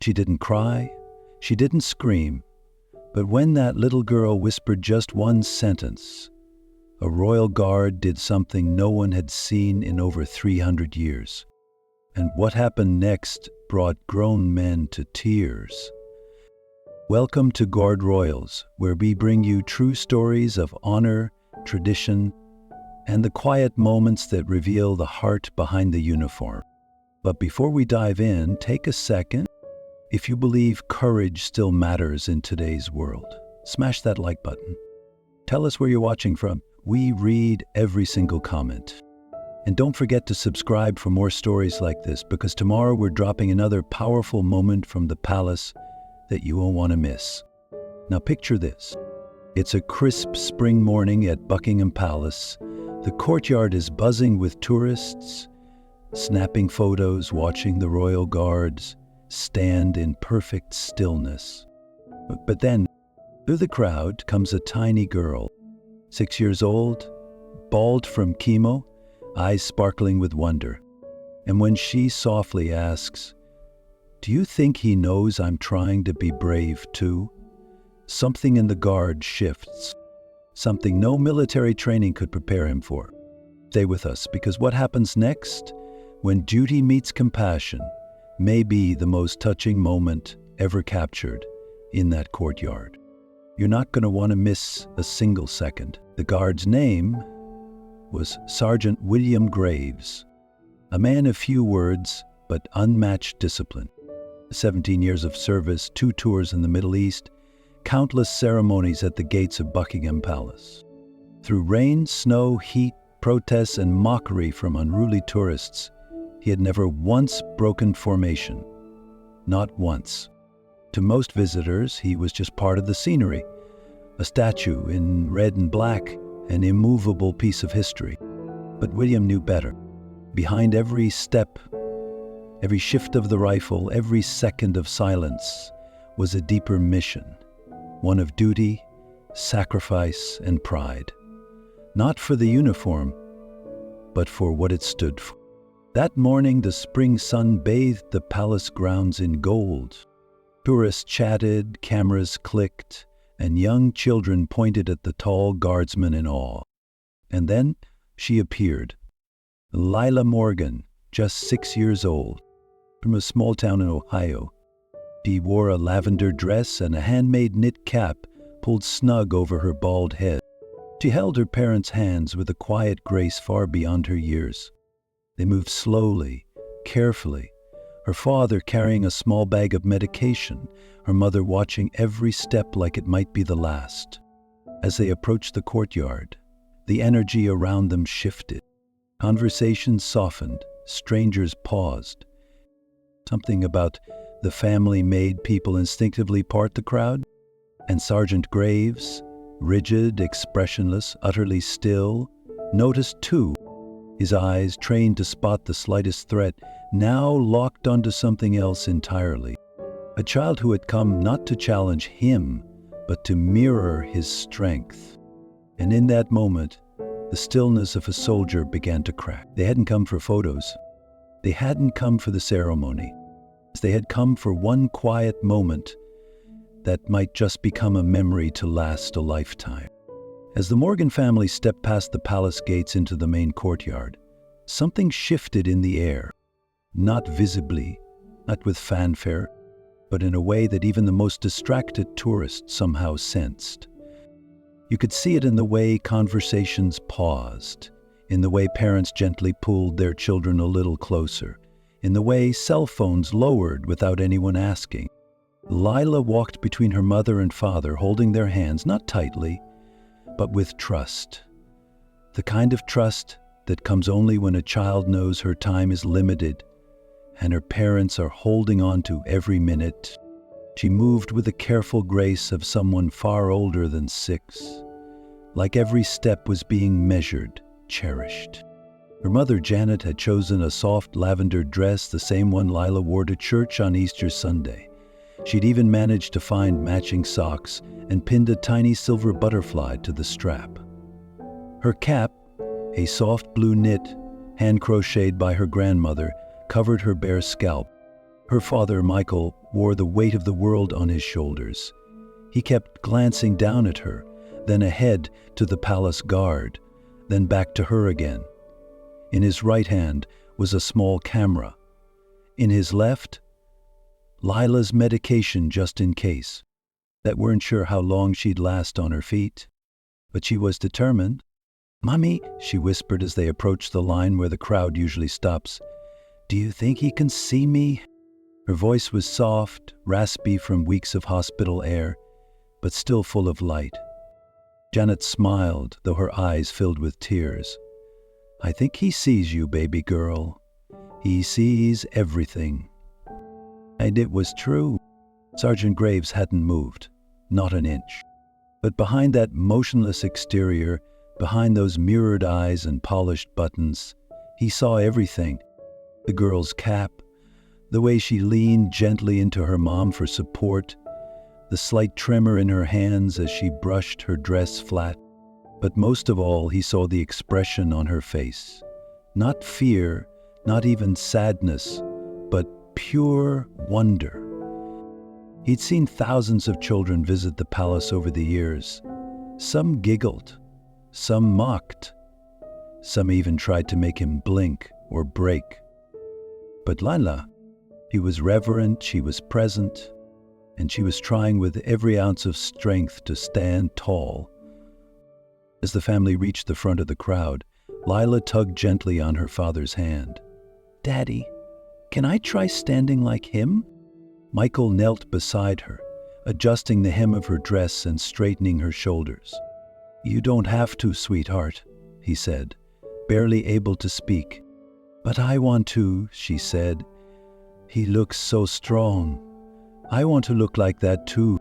She didn't cry, she didn't scream, but when that little girl whispered just one sentence, a royal guard did something no one had seen in over 300 years. And what happened next brought grown men to tears. Welcome to Guard Royals, where we bring you true stories of honor, tradition, and the quiet moments that reveal the heart behind the uniform. But before we dive in, take a second. If you believe courage still matters in today's world, smash that like button. Tell us where you're watching from. We read every single comment. And don't forget to subscribe for more stories like this, because tomorrow we're dropping another powerful moment from the palace that you won't want to miss. Now picture this. It's a crisp spring morning at Buckingham Palace. The courtyard is buzzing with tourists, snapping photos, watching the royal guards stand in perfect stillness. But then, through the crowd comes a tiny girl, 6 years old, bald from chemo, eyes sparkling with wonder. And when she softly asks, "Do you think he knows I'm trying to be brave too?" something in the guard shifts, something no military training could prepare him for. Stay with us, because what happens next, when duty meets compassion, may be the most touching moment ever captured in that courtyard. You're not going to want to miss a single second. The guard's name was Sergeant William Graves, a man of few words but unmatched discipline. 17 years of service, 2 tours in the Middle East, countless ceremonies at the gates of Buckingham Palace. Through rain, snow, heat, protests, and mockery from unruly tourists, he had never once broken formation. Not once. To most visitors, he was just part of the scenery, a statue in red and black, an immovable piece of history. But William knew better. Behind every step, every shift of the rifle, every second of silence was a deeper mission, one of duty, sacrifice, and pride. Not for the uniform, but for what it stood for. That morning, the spring sun bathed the palace grounds in gold. Tourists chatted, cameras clicked, and young children pointed at the tall guardsman in awe. And then she appeared. Lila Morgan, just 6 years old, from a small town in Ohio. She wore a lavender dress and a handmade knit cap pulled snug over her bald head. She held her parents' hands with a quiet grace far beyond her years. They moved slowly, carefully, her father carrying a small bag of medication, her mother watching every step like it might be the last. As they approached the courtyard, the energy around them shifted. Conversations softened, strangers paused. Something about the family made people instinctively part the crowd, and Sergeant Graves, rigid, expressionless, utterly still, noticed too. His eyes, trained to spot the slightest threat, now locked onto something else entirely. A child who had come not to challenge him, but to mirror his strength. And in that moment, the stillness of a soldier began to crack. They hadn't come for photos. They hadn't come for the ceremony. They had come for one quiet moment that might just become a memory to last a lifetime. As the Morgan family stepped past the palace gates into the main courtyard, something shifted in the air, not visibly, not with fanfare, but in a way that even the most distracted tourist somehow sensed. You could see it in the way conversations paused, in the way parents gently pulled their children a little closer, in the way cell phones lowered without anyone asking. Lila walked between her mother and father, holding their hands, not tightly, but with trust. The kind of trust that comes only when a child knows her time is limited and her parents are holding on to every minute. She moved with the careful grace of someone far older than 6, like every step was being measured, cherished. Her mother, Janet, had chosen a soft lavender dress, the same one Lila wore to church on Easter Sunday. She'd even managed to find matching socks and pinned a tiny silver butterfly to the strap. Her cap, a soft blue knit, hand-crocheted by her grandmother, covered her bare scalp. Her father, Michael, wore the weight of the world on his shoulders. He kept glancing down at her, then ahead to the palace guard, then back to her again. In his right hand was a small camera. In his left, Lila's medication just in case. That weren't sure how long she'd last on her feet. But she was determined. "Mommy," she whispered as they approached the line where the crowd usually stops, "do you think he can see me?" Her voice was soft, raspy from weeks of hospital air, but still full of light. Janet smiled, though her eyes filled with tears. "I think he sees you, baby girl. He sees everything." And it was true. Sergeant Graves hadn't moved, not an inch. But behind that motionless exterior, behind those mirrored eyes and polished buttons, he saw everything. The girl's cap, the way she leaned gently into her mom for support, the slight tremor in her hands as she brushed her dress flat. But most of all, he saw the expression on her face. Not fear, not even sadness, but pure wonder. He'd seen thousands of children visit the palace over the years. Some giggled, some mocked, some even tried to make him blink or break. But Lila, he was reverent, she was present, and she was trying with every ounce of strength to stand tall. As the family reached the front of the crowd, Lila tugged gently on her father's hand. "Daddy, can I try standing like him?" Michael knelt beside her, adjusting the hem of her dress and straightening her shoulders. "You don't have to, sweetheart," he said, barely able to speak. "But I want to," she said. "He looks so strong. I want to look like that too."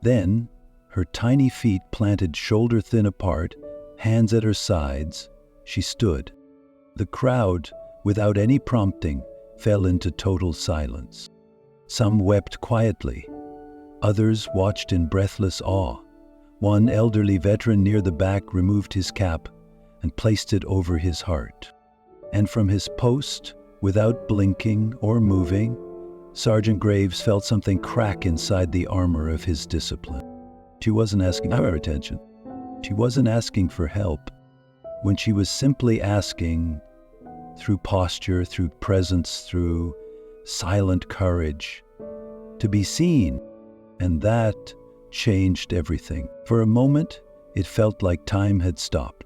Then, her tiny feet planted shoulder-thin apart, hands at her sides, she stood. The crowd, without any prompting, fell into total silence. Some wept quietly. Others watched in breathless awe. One elderly veteran near the back removed his cap and placed it over his heart. And from his post, without blinking or moving, Sergeant Graves felt something crack inside the armor of his discipline. She wasn't asking our attention. She wasn't asking for help. When she was simply asking, through posture, through presence, through silent courage, to be seen. And that changed everything. For a moment, it felt like time had stopped.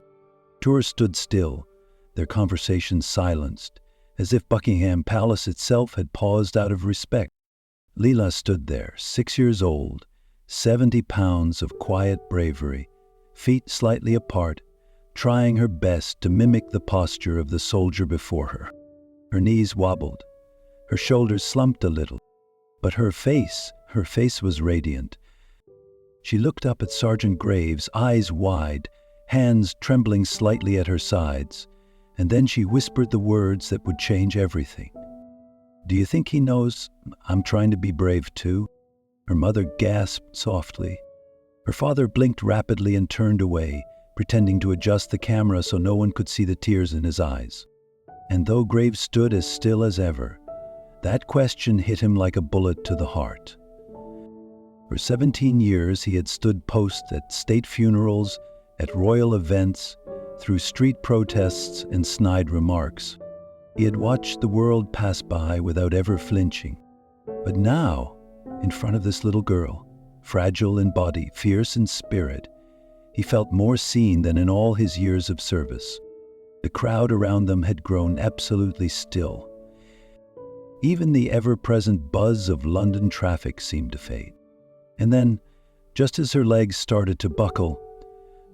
Tourists stood still, their conversations silenced, as if Buckingham Palace itself had paused out of respect. Leela stood there, 6 years old, 70 pounds of quiet bravery, feet slightly apart, trying her best to mimic the posture of the soldier before her. Her knees wobbled, her shoulders slumped a little, but her face was radiant. She looked up at Sergeant Graves, eyes wide, hands trembling slightly at her sides, and then she whispered the words that would change everything. "Do you think he knows I'm trying to be brave too?" Her mother gasped softly. Her father blinked rapidly and turned away, pretending to adjust the camera so no one could see the tears in his eyes. And though Graves stood as still as ever, that question hit him like a bullet to the heart. For 17 years, he had stood post at state funerals, at royal events, through street protests and snide remarks. He had watched the world pass by without ever flinching. But now, in front of this little girl, fragile in body, fierce in spirit, he felt more seen than in all his years of service. The crowd around them had grown absolutely still. Even the ever-present buzz of London traffic seemed to fade. And then, just as her legs started to buckle,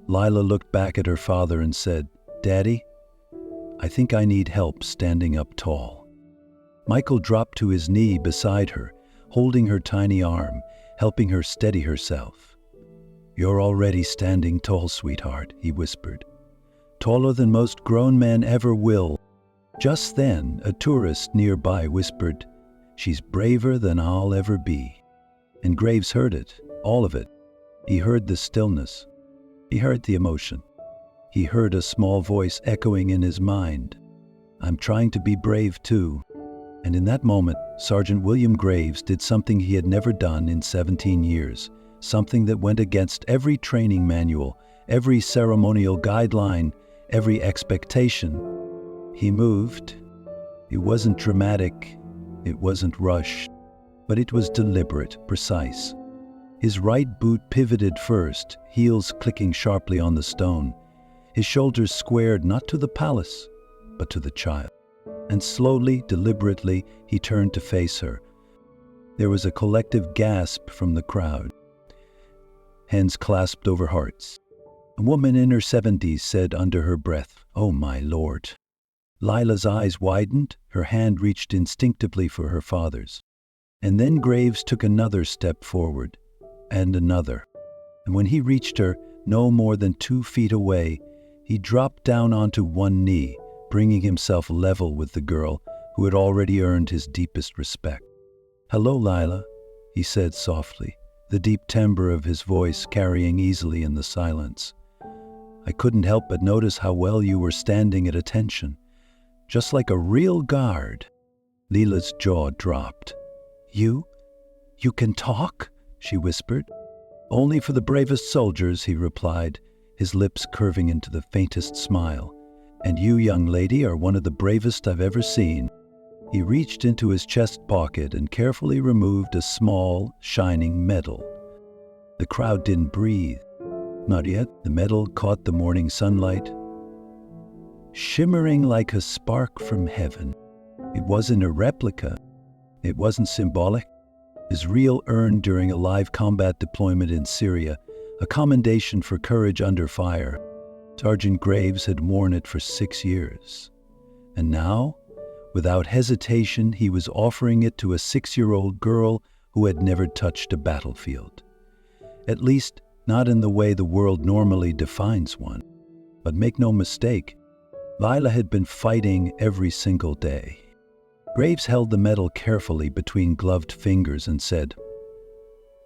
Lila looked back at her father and said, "Daddy, I think I need help standing up tall." Michael dropped to his knee beside her, holding her tiny arm, helping her steady herself. "You're already standing tall, sweetheart," he whispered. "Taller than most grown men ever will." Just then, a tourist nearby whispered, "She's braver than I'll ever be." And Graves heard it, all of it. He heard the stillness. He heard the emotion. He heard a small voice echoing in his mind. "I'm trying to be brave too." And in that moment, Sergeant William Graves did something he had never done in 17 years, something that went against every training manual, every ceremonial guideline, every expectation. He moved. It wasn't dramatic, it wasn't rushed, but it was deliberate, precise. His right boot pivoted first, heels clicking sharply on the stone. His shoulders squared not to the palace, but to the child. And slowly, deliberately, he turned to face her. There was a collective gasp from the crowd. Hands clasped over hearts. A woman in her 70s said under her breath, "Oh, my Lord." Lila's eyes widened, her hand reached instinctively for her father's. And then Graves took another step forward, and another. And when he reached her, no more than 2 feet away, he dropped down onto one knee, bringing himself level with the girl who had already earned his deepest respect. "Hello, Lila," he said softly, the deep timbre of his voice carrying easily in the silence. "I couldn't help but notice how well you were standing at attention, just like a real guard." Lila's jaw dropped. You can talk?" she whispered. "Only for the bravest soldiers," he replied, his lips curving into the faintest smile. "And you, young lady, are one of the bravest I've ever seen." He reached into his chest pocket and carefully removed a small, shining medal. The crowd didn't breathe. Not yet. The medal caught the morning sunlight, shimmering like a spark from heaven. It wasn't a replica. It wasn't symbolic. His real earned during a live combat deployment in Syria, a commendation for courage under fire. Sergeant Graves had worn it for 6 years. And now, without hesitation, he was offering it to a 6-year-old girl who had never touched a battlefield. At least, not in the way the world normally defines one. But make no mistake, Lila had been fighting every single day. Graves held the medal carefully between gloved fingers and said,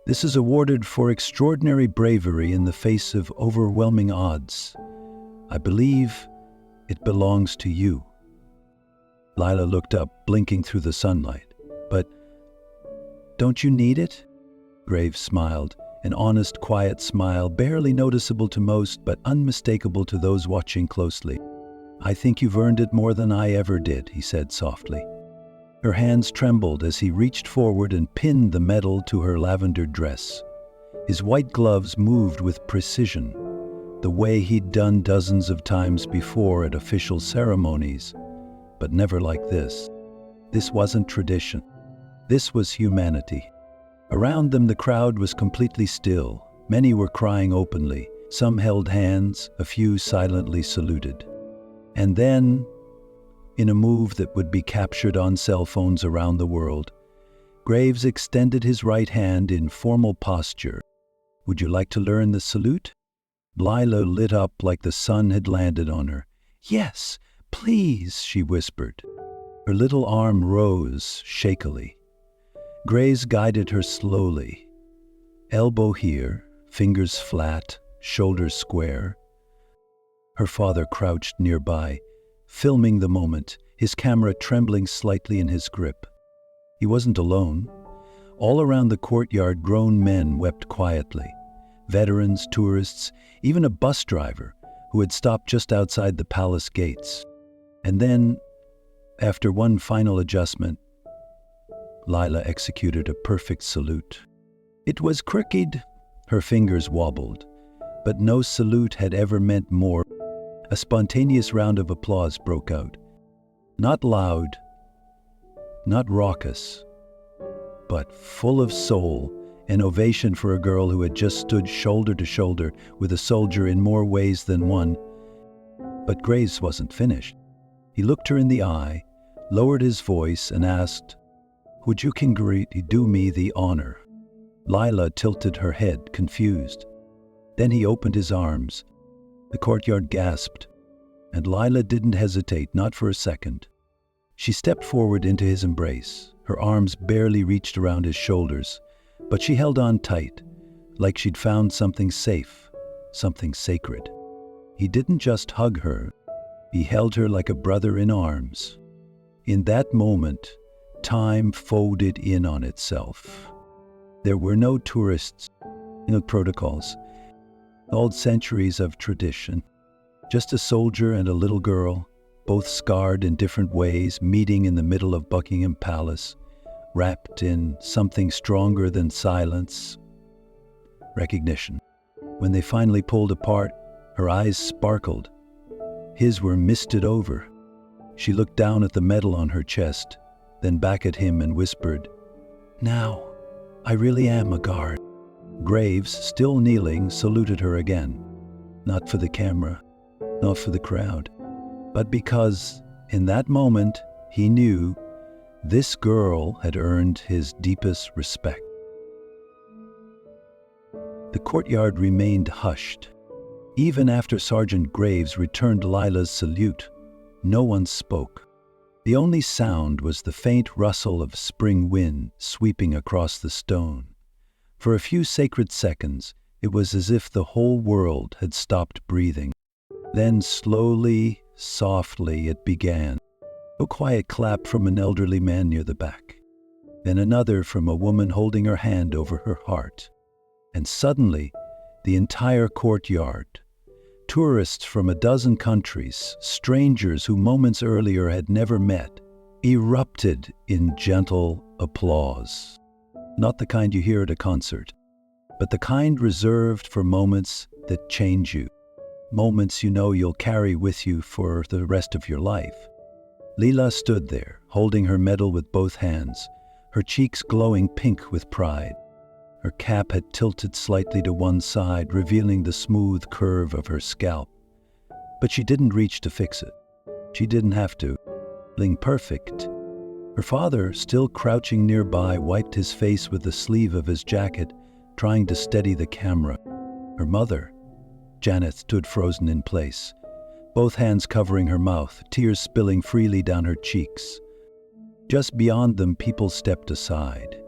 "This is awarded for extraordinary bravery in the face of overwhelming odds. I believe it belongs to you." Lila looked up, blinking through the sunlight. "But don't you need it?" Graves smiled, an honest, quiet smile, barely noticeable to most, but unmistakable to those watching closely. "I think you've earned it more than I ever did," he said softly. Her hands trembled as he reached forward and pinned the medal to her lavender dress. His white gloves moved with precision, the way he'd done dozens of times before at official ceremonies, but never like this. This wasn't tradition. This was humanity. Around them, the crowd was completely still. Many were crying openly. Some held hands, a few silently saluted. And then, in a move that would be captured on cell phones around the world, Graves extended his right hand in formal posture. "Would you like to learn the salute?" Lila lit up like the sun had landed on her. "Yes, please," she whispered. Her little arm rose shakily. Graves guided her slowly. Elbow here, fingers flat, shoulders square. Her father crouched nearby, filming the moment, his camera trembling slightly in his grip. He wasn't alone. All around the courtyard, grown men wept quietly. Veterans, tourists, even a bus driver who had stopped just outside the palace gates. And then, after one final adjustment, Lila executed a perfect salute. It was crooked, her fingers wobbled, but no salute had ever meant more. A spontaneous round of applause broke out. Not loud, not raucous, but full of soul, an ovation for a girl who had just stood shoulder to shoulder with a soldier in more ways than one. But Graves wasn't finished. He looked her in the eye, lowered his voice, and asked, "Would you do me the honor?" Lila tilted her head, confused. Then he opened his arms. The courtyard gasped, and Lila didn't hesitate, not for a second. She stepped forward into his embrace. Her arms barely reached around his shoulders, but she held on tight, like she'd found something safe, something sacred. He didn't just hug her, he held her like a brother in arms. In that moment, time folded in on itself. There were no tourists, no protocols, old centuries of tradition. Just a soldier and a little girl, both scarred in different ways, meeting in the middle of Buckingham Palace, wrapped in something stronger than silence. Recognition. When they finally pulled apart, her eyes sparkled. His were misted over. She looked down at the medal on her chest, then back at him and whispered, "Now, I really am a guard." Graves, still kneeling, saluted her again. Not for the camera, not for the crowd, but because, in that moment, he knew this girl had earned his deepest respect. The courtyard remained hushed. Even after Sergeant Graves returned Lila's salute, no one spoke. The only sound was the faint rustle of spring wind sweeping across the stone. For a few sacred seconds, it was as if the whole world had stopped breathing. Then slowly, softly, it began. A quiet clap from an elderly man near the back. Then another from a woman holding her hand over her heart. And suddenly, the entire courtyard, tourists from a dozen countries, strangers who moments earlier had never met, erupted in gentle applause. Not the kind you hear at a concert, but the kind reserved for moments that change you. Moments you know you'll carry with you for the rest of your life. Lila stood there, holding her medal with both hands, her cheeks glowing pink with pride. Her cap had tilted slightly to one side, revealing the smooth curve of her scalp. But she didn't reach to fix it. She didn't have to. Feeling perfect. Her father, still crouching nearby, wiped his face with the sleeve of his jacket, trying to steady the camera. Her mother, Janet, stood frozen in place, both hands covering her mouth, tears spilling freely down her cheeks. Just beyond them, people stepped aside.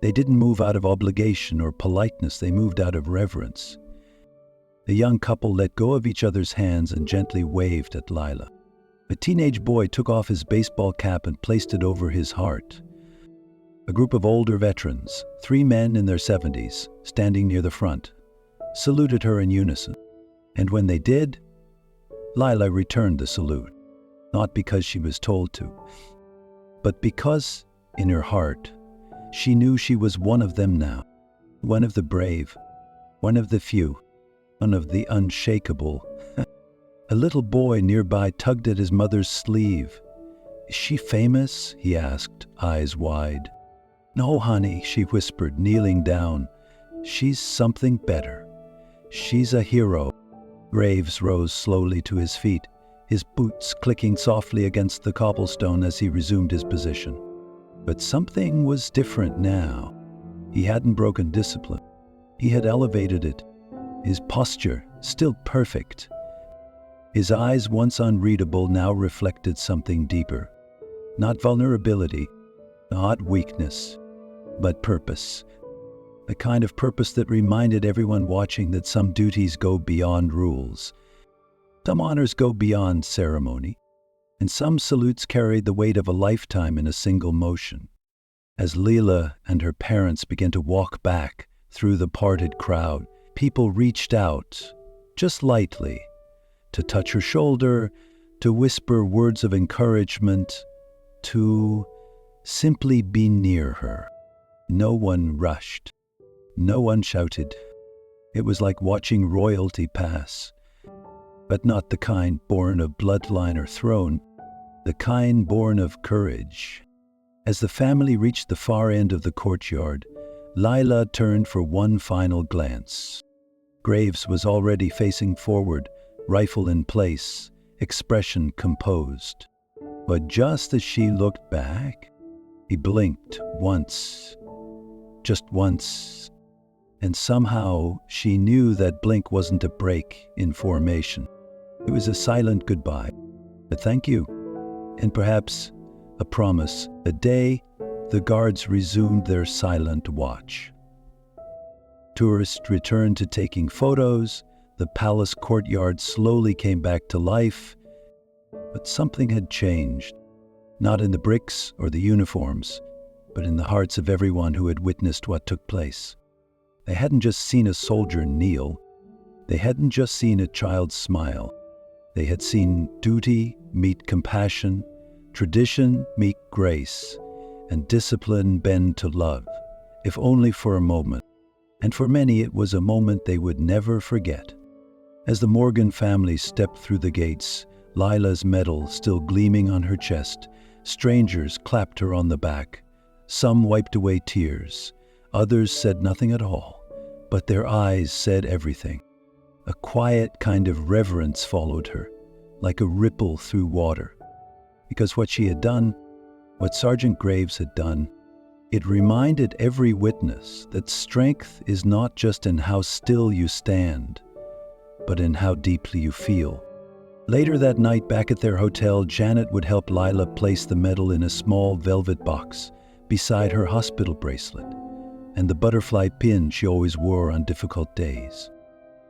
They didn't move out of obligation or politeness, they moved out of reverence. The young couple let go of each other's hands and gently waved at Lila. A teenage boy took off his baseball cap and placed it over his heart. A group of older veterans, 3 men in their 70s, standing near the front, saluted her in unison. And when they did, Lila returned the salute, not because she was told to, but because, in her heart, she knew she was one of them now, one of the brave, one of the few, one of the unshakable. A little boy nearby tugged at his mother's sleeve. "Is she famous?" he asked, eyes wide. "No, honey," she whispered, kneeling down. "She's something better. She's a hero." Graves rose slowly to his feet, his boots clicking softly against the cobblestone as he resumed his position. But something was different now. He hadn't broken discipline. He had elevated it. His posture, still perfect. His eyes, once unreadable, now reflected something deeper. Not vulnerability, not weakness, but purpose. The kind of purpose that reminded everyone watching that some duties go beyond rules. Some honors go beyond ceremony, and some salutes carried the weight of a lifetime in a single motion. As Lila and her parents began to walk back through the parted crowd, people reached out, just lightly, to touch her shoulder, to whisper words of encouragement, to simply be near her. No one rushed. No one shouted. It was like watching royalty pass, but not the kind born of bloodline or throne, the kind born of courage. As the family reached the far end of the courtyard, Lila turned for one final glance. Graves was already facing forward, rifle in place, expression composed. But just as she looked back, he blinked once, just once, and somehow she knew that blink wasn't a break in formation. It was a silent goodbye, a thank you, and perhaps a promise. A day, the guards resumed their silent watch. Tourists returned to taking photos. The palace courtyard slowly came back to life, but something had changed. not in the bricks or the uniforms, but in the hearts of everyone who had witnessed what took place. They hadn't just seen a soldier kneel. They hadn't just seen a child smile. They had seen duty meet compassion, tradition meet grace, and discipline bend to love, if only for a moment. And for many, it was a moment they would never forget. As the Morgan family stepped through the gates, Lila's medal still gleaming on her chest, strangers clapped her on the back. Some wiped away tears. Others said nothing at all, but their eyes said everything. A quiet kind of reverence followed her, like a ripple through water. Because what she had done, what Sergeant Graves had done, it reminded every witness that strength is not just in how still you stand, but in how deeply you feel. Later that night, back at their hotel, Janet would help Lila place the medal in a small velvet box beside her hospital bracelet and the butterfly pin she always wore on difficult days.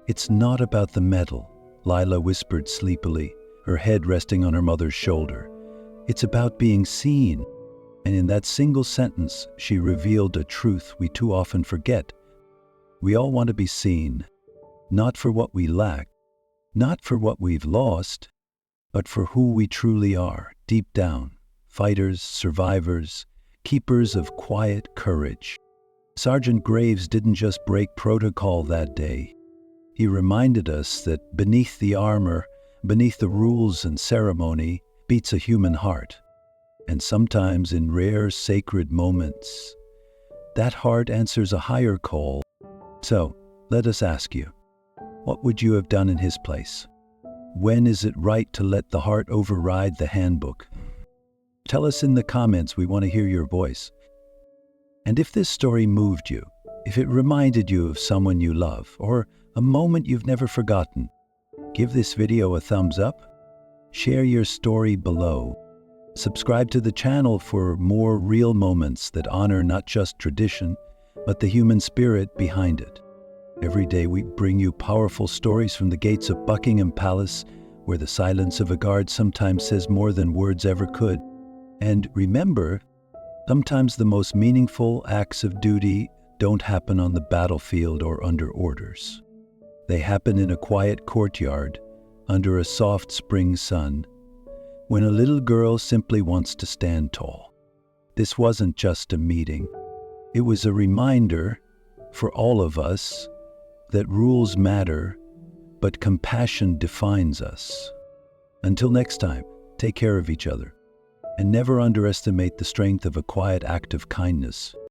"It's not about the medal," Lila whispered sleepily, her head resting on her mother's shoulder. "It's about being seen." And in that single sentence, she revealed a truth we too often forget. We all want to be seen, not for what we lack, not for what we've lost, but for who we truly are, deep down. Fighters, survivors, keepers of quiet courage. Sergeant Graves didn't just break protocol that day. He reminded us that beneath the armor, beneath the rules and ceremony, beats a human heart. And sometimes in rare, sacred moments, that heart answers a higher call. So, let us ask you, what would you have done in his place? When is it right to let the heart override the handbook? Tell us in the comments, we want to hear your voice. And if this story moved you, if it reminded you of someone you love, or a moment you've never forgotten, give this video a thumbs up, share your story below. Subscribe to the channel for more real moments that honor not just tradition, but the human spirit behind it. Every day we bring you powerful stories from the gates of Buckingham Palace, where the silence of a guard sometimes says more than words ever could. And remember, sometimes the most meaningful acts of duty don't happen on the battlefield or under orders. They happen in a quiet courtyard, under a soft spring sun, when a little girl simply wants to stand tall. This wasn't just a meeting. It was a reminder for all of us that rules matter, but compassion defines us. Until next time, take care of each other, and never underestimate the strength of a quiet act of kindness.